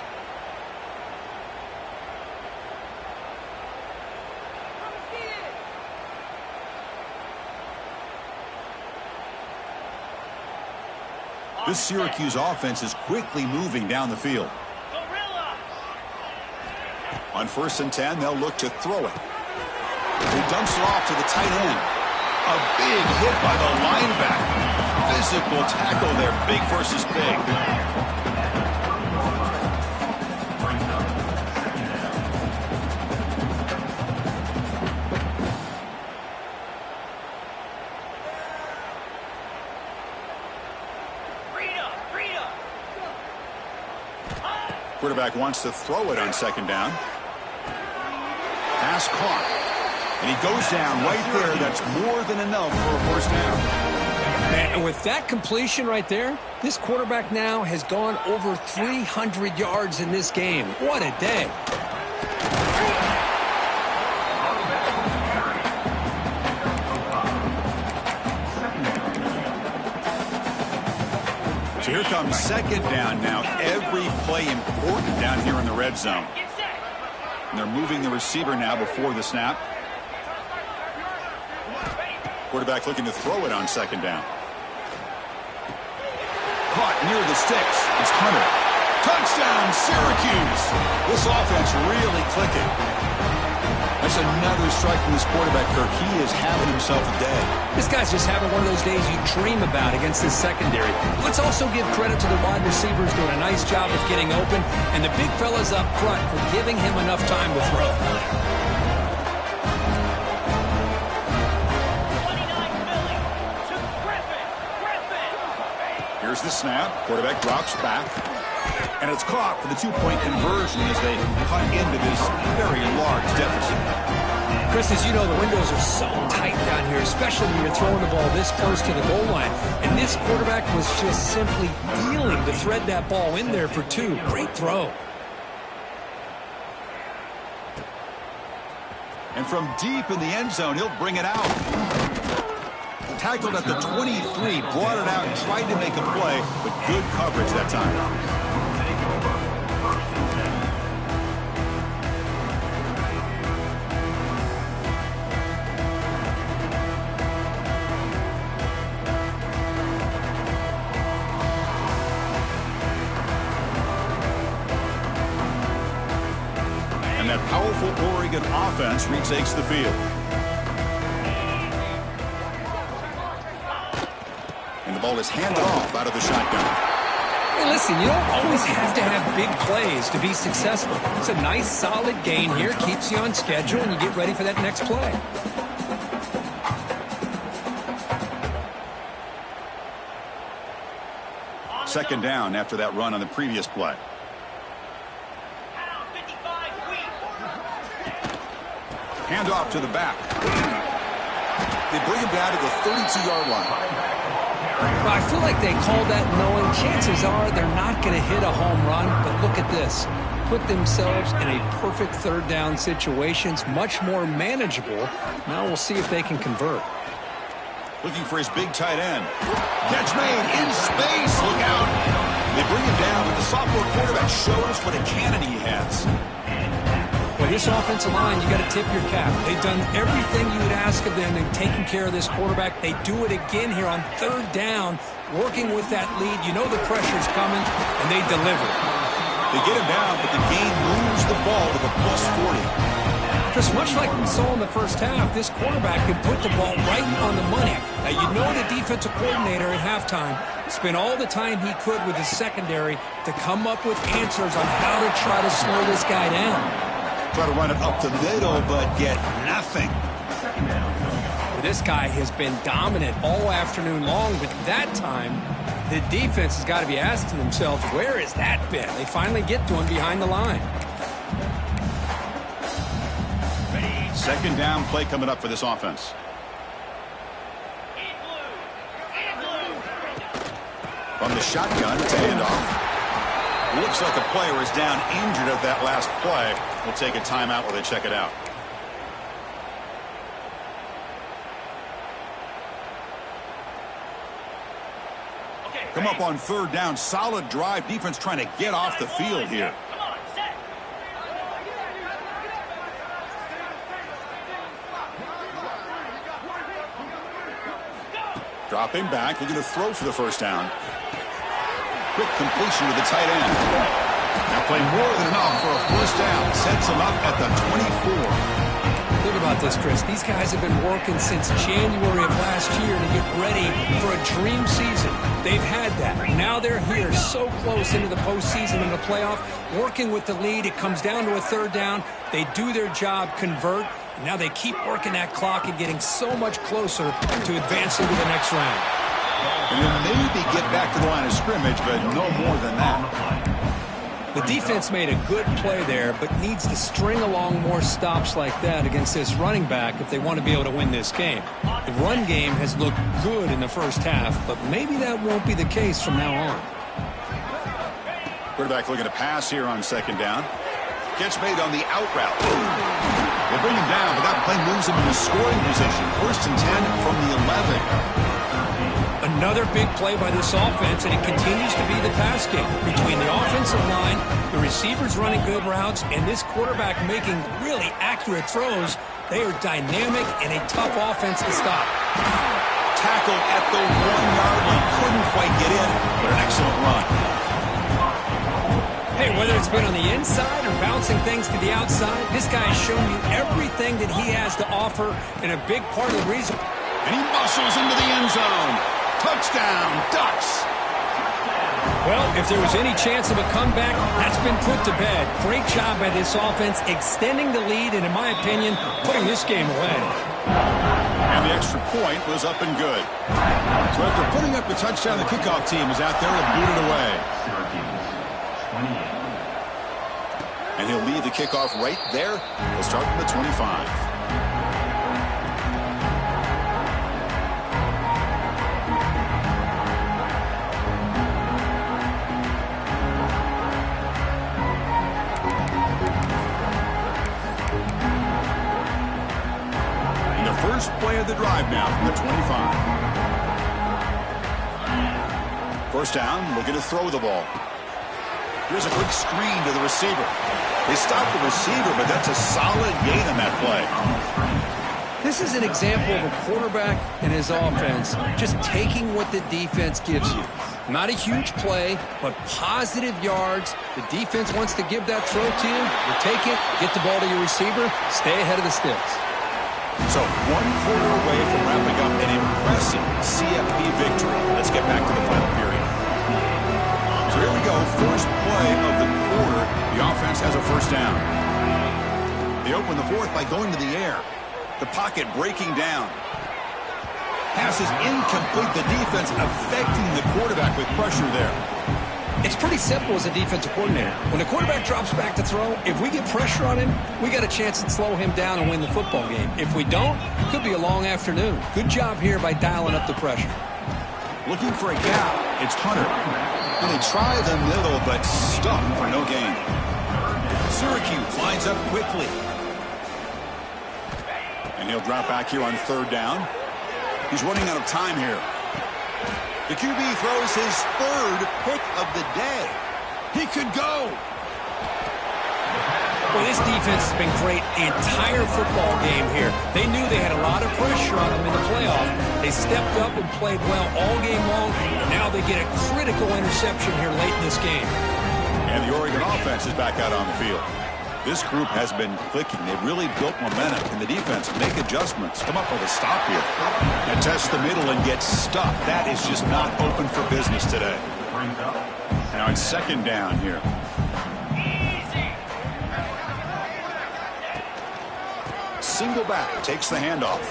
This Syracuse offense is quickly moving down the field. On 1st and 10, they'll look to throw it. He dumps it off to the tight end. A big hit by the linebacker. Physical tackle there, big versus big. Quarterback wants to throw it on 2nd down. Pass caught. And he goes down right there. That's more than enough for a 1st down. Man, and with that completion right there, this quarterback now has gone over 300 yards in this game. What a day. So here comes 2nd down now. Every play important down here in the red zone. And they're moving the receiver now before the snap. Quarterback looking to throw it on 2nd down. Caught near the sticks. It's Hunter. Touchdown, Syracuse. This offense really clicking. That's another strike from this quarterback, Kirk. He is having himself a day. This guy's just having one of those days you dream about against this secondary. Let's also give credit to the wide receivers doing a nice job of getting open, and the big fellas up front for giving him enough time to throw. Here's the snap. Quarterback drops back. And it's caught for the 2-point conversion as they cut into this very large deficit. Chris, as you know, the windows are so tight down here, especially when you're throwing the ball this close to the goal line. And this quarterback was just simply dealing to thread that ball in there for 2. Great throw. And from deep in the end zone, he'll bring it out. tackled at the 23, brought it out, tried to make a play, but good coverage that time. And that powerful Oregon offense retakes the field. And the ball is handed off out of the shotgun. Hey, listen, you don't always have to have big plays to be successful. It's a nice, solid gain here. Keeps you on schedule, and you get ready for that next play. Second down after that run on the previous play. Hand off to the back. They bring him down to the 32-yard line. Well, I feel like they called that knowing chances are they're not going to hit a home run, but look at this. Put themselves in a perfect third down situation. It's much more manageable. Now we'll see if they can convert. Looking for his big tight end. Catch made in space. Look out. They bring him down, but the sophomore quarterback shows what a cannon he has. Well, this offensive line, you got to tip your cap. They've done everything you would ask of them in taking care of this quarterback. They do it again here on third down, working with that lead. You know the pressure's coming, and they deliver. They get him down, but the game moves the ball to the +40. Chris, much like we saw in the first half, this quarterback can put the ball right on the money. Now, you know the defensive coordinator at halftime spent all the time he could with his secondary to come up with answers on how to try to slow this guy down. Try to run it up the middle, but get nothing. Well, this guy has been dominant all afternoon long, but that time, the defense has got to be asking themselves, where has that been? They finally get to him behind the line. Second down play coming up for this offense. From the shotgun, it's a handoff. Looks like a player is down injured at that last play. We'll take a timeout while they check it out. Come up on third down. Solid drive. Defense trying to get off the field here. Dropping back, looking to throw for the first down. Quick completion to the tight end. Now play more than enough for a first down. Sets him up at the 24. Think about this, Chris. These guys have been working since January of last year to get ready for a dream season. They've had that. Now they're here so close into the postseason and the playoff, working with the lead. It comes down to a third down. They do their job, convert. Now they keep working that clock and getting so much closer to advancing to the next round. And then maybe get back to the line of scrimmage, but no more than that. The defense made a good play there, but needs to string along more stops like that against this running back if they want to be able to win this game. The run game has looked good in the first half, but maybe that won't be the case from now on. Quarterback looking to pass here on second down. Catch made on the out route. They bring him down, but that play moves him into scoring position. First and 10 from the 11. Another big play by this offense, and it continues to be the pass game between the offensive line, the receivers running good routes, and this quarterback making really accurate throws. They are dynamic and a tough offense to stop. Tackle at the 1-yard line. Couldn't quite get in, but an excellent run. Hey, whether it's been on the inside or bouncing things to the outside, this guy has shown you everything that he has to offer, and a big part of the reason. And he muscles into the end zone. Touchdown, Ducks. Well, if there was any chance of a comeback, that's been put to bed. Great job by this offense, extending the lead, and in my opinion, putting this game away. And the extra point was up and good. So after putting up the touchdown, the kickoff team is out there to boot it away. And he'll leave the kickoff right there. He'll start from the 25. And the first play of the drive now from the 25. First down, looking to throw the ball. Here's a quick screen to the receiver. They stopped the receiver, but that's a solid gain on that play. This is an example of a quarterback and his offense just taking what the defense gives you. Not a huge play, but positive yards. The defense wants to give that throw to you. You take it, get the ball to your receiver, stay ahead of the sticks. So 1 quarter away from wrapping up an impressive CFB victory. Let's get back to the final period. So here we go, first play of the quarter. The offense has a first down. They open the fourth by going to the air. The pocket breaking down. Pass is incomplete. The defense affecting the quarterback with pressure there. It's pretty simple as a defensive coordinator. When the quarterback drops back to throw, if we get pressure on him, we got a chance to slow him down and win the football game. If we don't, it could be a long afternoon. Good job here by dialing up the pressure. Looking for a gap. It's Hunter. And they try the middle, but stuffed for no gain. Syracuse lines up quickly. And he'll drop back here on third down. He's running out of time here. The QB throws his third pick of the day. He could go. Well, this defense has been great the entire football game here. They knew they had a lot of pressure on them in the playoff. They stepped up and played well all game long. And now they get a critical interception here late in this game. And the Oregon offense is back out on the field. This group has been clicking. They've really built momentum. Can the defense make adjustments? Come up with a stop here. And test the middle and get stuffed. That is just not open for business today. Now it's second down here. Single back takes the handoff.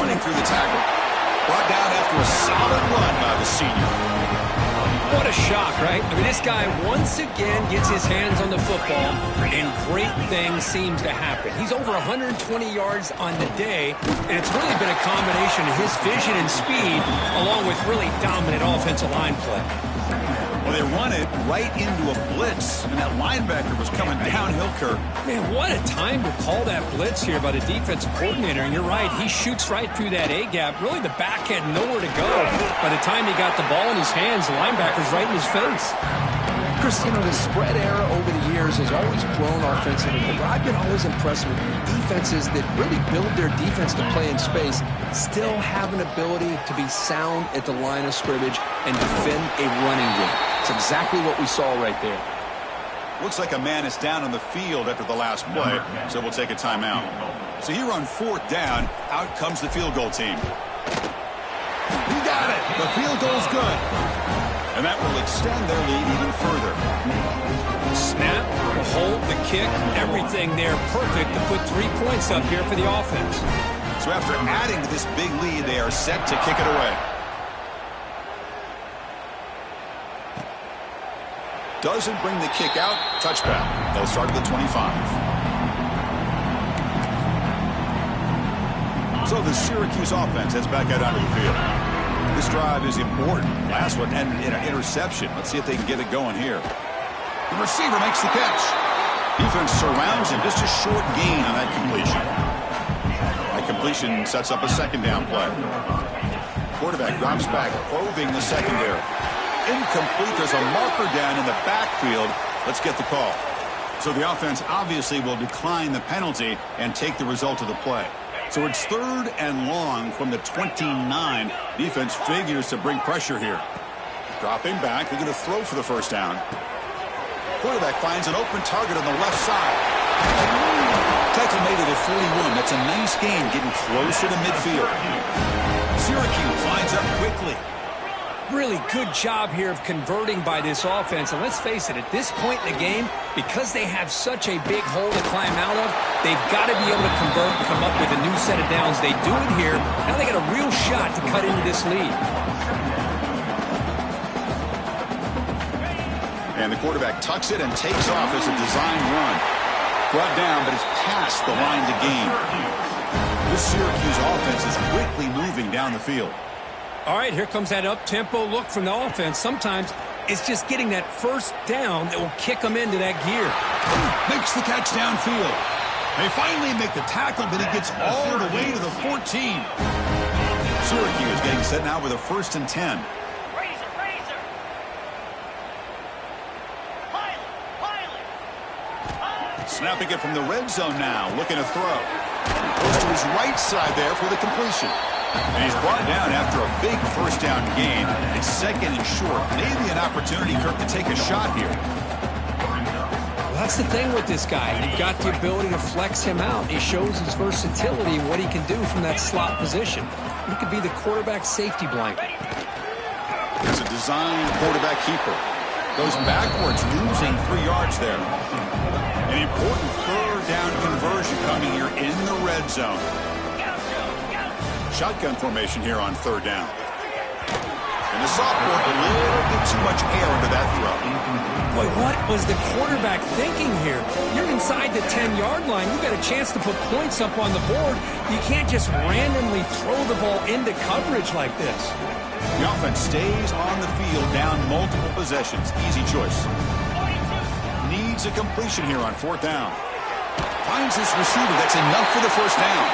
Running through the tackle. Brought down after a solid run by the senior. What a shock, right? I mean, this guy once again gets his hands on the football, and great things seem to happen. He's over 120 yards on the day, and it's really been a combination of his vision and speed, along with really dominant offensive line play. Well, they run it right into a blitz, and that linebacker was coming downhill, Kirk. Man, what a time to call that blitz here by the defensive coordinator. And you're right, he shoots right through that A-gap. Really, the back had nowhere to go. By the time he got the ball in his hands, the linebacker's right in his face. Chris, you know, the spread era over the years has always grown offensively, but I've been always impressed with defenses that really build their defense to play in space, still have an ability to be sound at the line of scrimmage and defend a running game. It's exactly what we saw right there. Looks like a man is down on the field after the last play, so we'll take a timeout. So here on fourth down, out comes the field goal team. He got it. The field goal's good. And that will extend their lead even further. Snap, the hold, the kick, everything there perfect to put 3 points up here for the offense. So after adding to this big lead, they are set to kick it away. Doesn't bring the kick out. Touchback. They'll start at the 25. So the Syracuse offense heads back out onto the field. This drive is important. Last one ended in an interception. Let's see if they can get it going here. The receiver makes the catch. Defense surrounds him. Just a short gain on that completion. That completion sets up a second down play. Quarterback drops back, probing the secondary. Incomplete. There's a marker down in the backfield. Let's get the call. So the offense obviously will decline the penalty and take the result of the play. So it's third and long from the 29. Defense figures to bring pressure here. Dropping back. They're going to throw for the first down. Quarterback finds an open target on the left side. Tackle made it at 41. That's a nice gain, getting closer to midfield. Syracuse lines up quickly. Really good job here of converting by this offense. And let's face it, at this point in the game, because they have such a big hole to climb out of, they've got to be able to convert and come up with a new set of downs. They do it here. Now they got a real shot to cut into this lead. And the quarterback tucks it and takes off as a design run. Brought down, but it's past the line to gain. This Syracuse offense is quickly moving down the field. All right, here comes that up-tempo look from the offense. Sometimes it's just getting that first down that will kick them into that gear. Makes the catch downfield. They finally make the tackle, but he gets all the way to the 14. Syracuse getting set now with a 1st and 10. Snapping it from the red zone now, looking to throw. Goes to his right side there for the completion. And he's brought down after a big first down gain. It's second and short. Maybe an opportunity, Kirk, to take a shot here. Well, that's the thing with this guy. You've got the ability to flex him out. He shows his versatility and what he can do from that slot position. He could be the quarterback safety blanket. It's a designed quarterback keeper. Goes backwards, losing 3 yards there. An important third down conversion coming here in the red zone. Shotgun formation here on third down. And the sophomore, a little bit too much air into that throw. Boy, what was the quarterback thinking here? You're inside the 10-yard line. You've got a chance to put points up on the board. You can't just randomly throw the ball into coverage like this. The offense stays on the field down multiple possessions. Easy choice. Needs a completion here on fourth down. Finds this receiver. That's enough for the first down.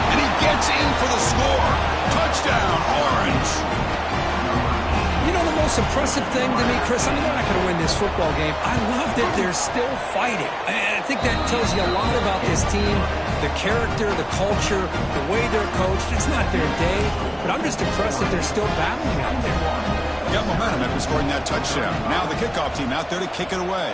And he gets in for the score. Touchdown, Orange. You know the most impressive thing to me, Chris? I mean, they're not going to win this football game. I love that they're still fighting. I think that tells you a lot about this team, the character, the culture, the way they're coached. It's not their day, but I'm just impressed that they're still battling out there. Got momentum after scoring that touchdown. Now the kickoff team out there to kick it away.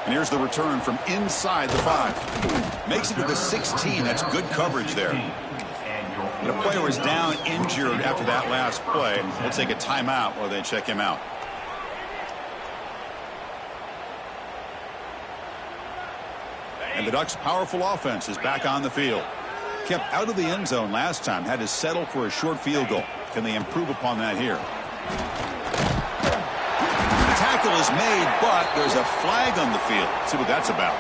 And here's the return from inside the 5. Makes it to the 16. That's good coverage there. And a player is down injured after that last play. We'll take a timeout while they check him out. And the Ducks' powerful offense is back on the field. Kept out of the end zone last time. Had to settle for a short field goal. Can they improve upon that here? Tackle is made, but there's a flag on the field. Let's see what that's about.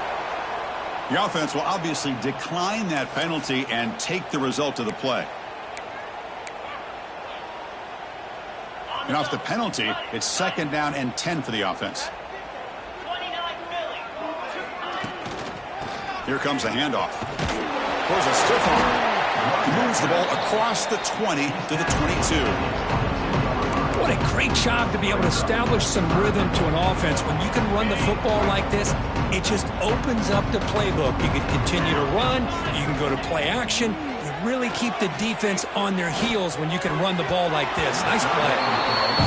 The offense will obviously decline that penalty and take the result of the play. And off the penalty, it's second down and 10 for the offense. Here comes the handoff. Throws a stiff arm. He moves the ball across the 20 to the 22. What a great job to be able to establish some rhythm to an offense. When you can run the football like this, it just opens up the playbook. You can continue to run. You can go to play action. You really keep the defense on their heels when you can run the ball like this. Nice play.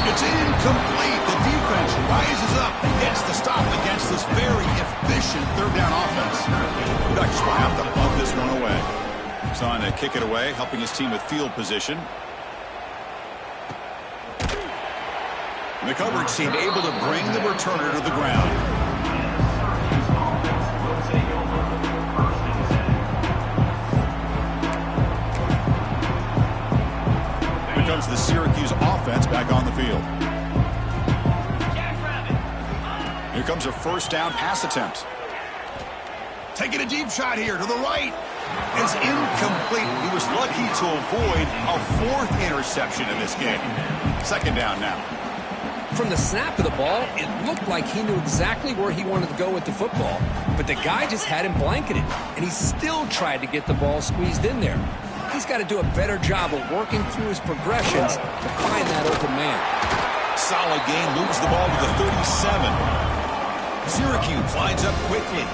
It's incomplete. The defense rises up and gets the stop against this very efficient third down offense. The Ducks will have to punt this one away. He's on to kick it away, helping his team with field position. And the coverage team able to bring the returner to the ground. Here comes the Syracuse offense back on the field. Here comes a first down pass attempt. Taking a deep shot here to the right. It's incomplete. He was lucky to avoid a 4th interception in this game. Second down now. From the snap of the ball, it looked like he knew exactly where he wanted to go with the football, but the guy just had him blanketed, and he still tried to get the ball squeezed in there. He's got to do a better job of working through his progressions to find that open man. Solid game, moves the ball to the 37. Syracuse lines up quickly.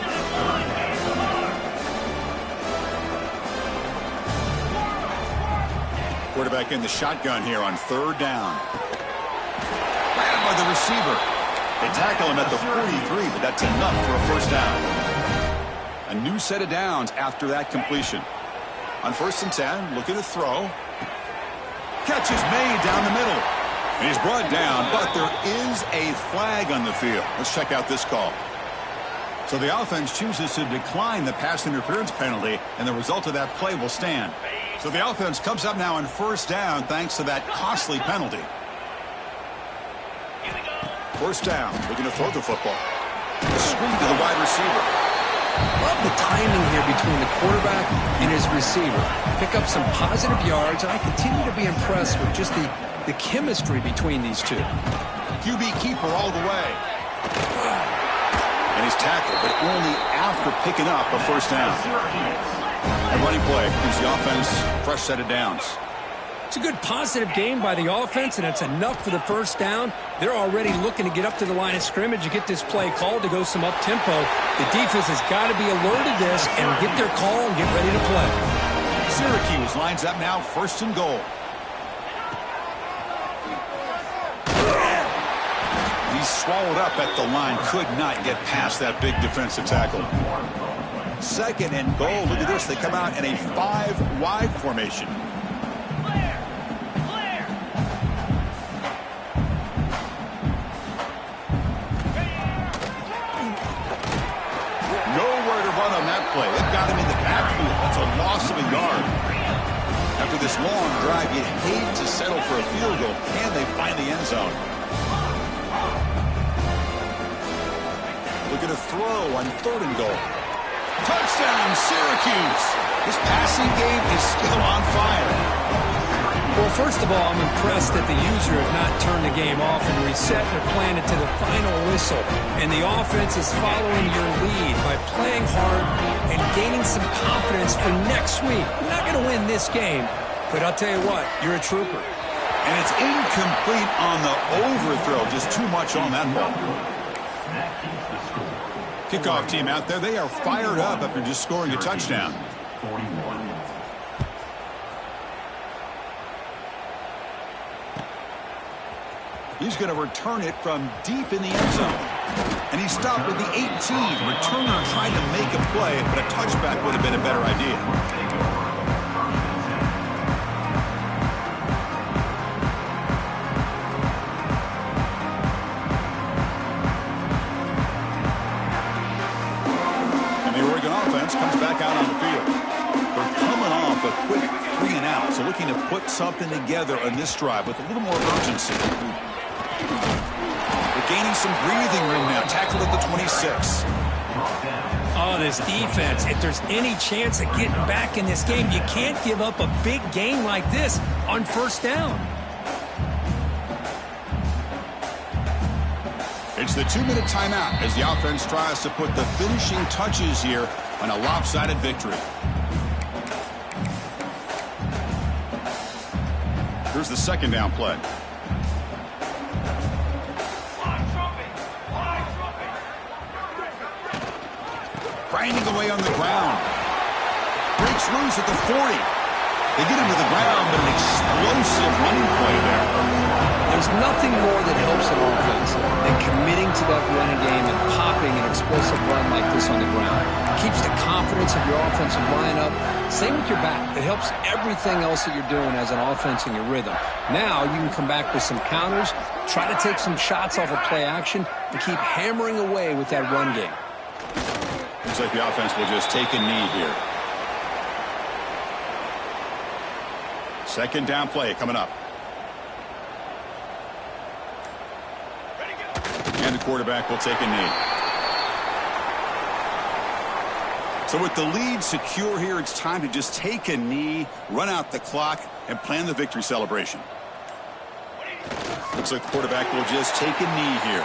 Quarterback in the shotgun here on third down. Grabbed by the receiver. They tackle him at the 43, but that's enough for a first down. A new set of downs after that completion. On 1st and 10, looking to throw. Catch is made down the middle. And he's brought down, but there is a flag on the field. Let's check out this call. So the offense chooses to decline the pass interference penalty, and the result of that play will stand. So the offense comes up now on first down thanks to that costly penalty. First down, looking to throw the football. A screen to the wide receiver. Love the timing here between the quarterback and his receiver. Pick up some positive yards, and I continue to be impressed with just the chemistry between these two. QB keeper all the way. And he's tackled, but only after picking up a first down. A running play gives the offense a fresh set of downs. It's a good positive game by the offense, and it's enough for the first down. They're already looking to get up to the line of scrimmage and get this play called to go some up-tempo. The defense has got to be alerted to this and get their call and get ready to play. Syracuse lines up now, 1st and goal. He's swallowed up at the line, could not get past that big defensive tackle. 2nd and goal. Look at this. They come out in a 5-wide formation. Nowhere to run on that play. They've got him in the backfield. That's a loss of a yard. After this long drive, you hate to settle for a field goal. Can they find the end zone? Look at a throw on 3rd and goal. Touchdown, Syracuse! This passing game is still on fire. Well, first of all, I'm impressed that the user has not turned the game off and reset their plan to the final whistle. And the offense is following your lead by playing hard and gaining some confidence for next week. You're not going to win this game, but I'll tell you what, you're a trooper. And it's incomplete on the overthrow. Just too much on that ball. Kickoff team out there, they are fired up after just scoring a touchdown. 41. He's going to return it from deep in the end zone. And he stopped at the 18. Returner trying to make a play, but a touchback would have been a better idea. Comes back out on the field. They're coming off a quick 3 and out, so looking to put something together on this drive with a little more urgency. They're gaining some breathing room now. Tackled at the 26. Oh, this defense, if there's any chance of getting back in this game, you can't give up a big game like this on 1st down. It's the 2-minute timeout as the offense tries to put the finishing touches here on a lopsided victory. Here's the 2nd down play. Grinding away on the ground. Breaks loose at the 40. They get him to the ground, but an explosive running play there. There's nothing more that helps an offense than committing to that running game and popping an explosive run like this on the ground. It keeps the confidence of your offensive line up. Same with your back. It helps everything else that you're doing as an offense in your rhythm. Now you can come back with some counters, try to take some shots off of play action, and keep hammering away with that run game. Looks like the offense will just take a knee here. 2nd down play coming up. And the quarterback will take a knee. So with the lead secure here, it's time to just take a knee, run out the clock, and plan the victory celebration. Looks like the quarterback will just take a knee here.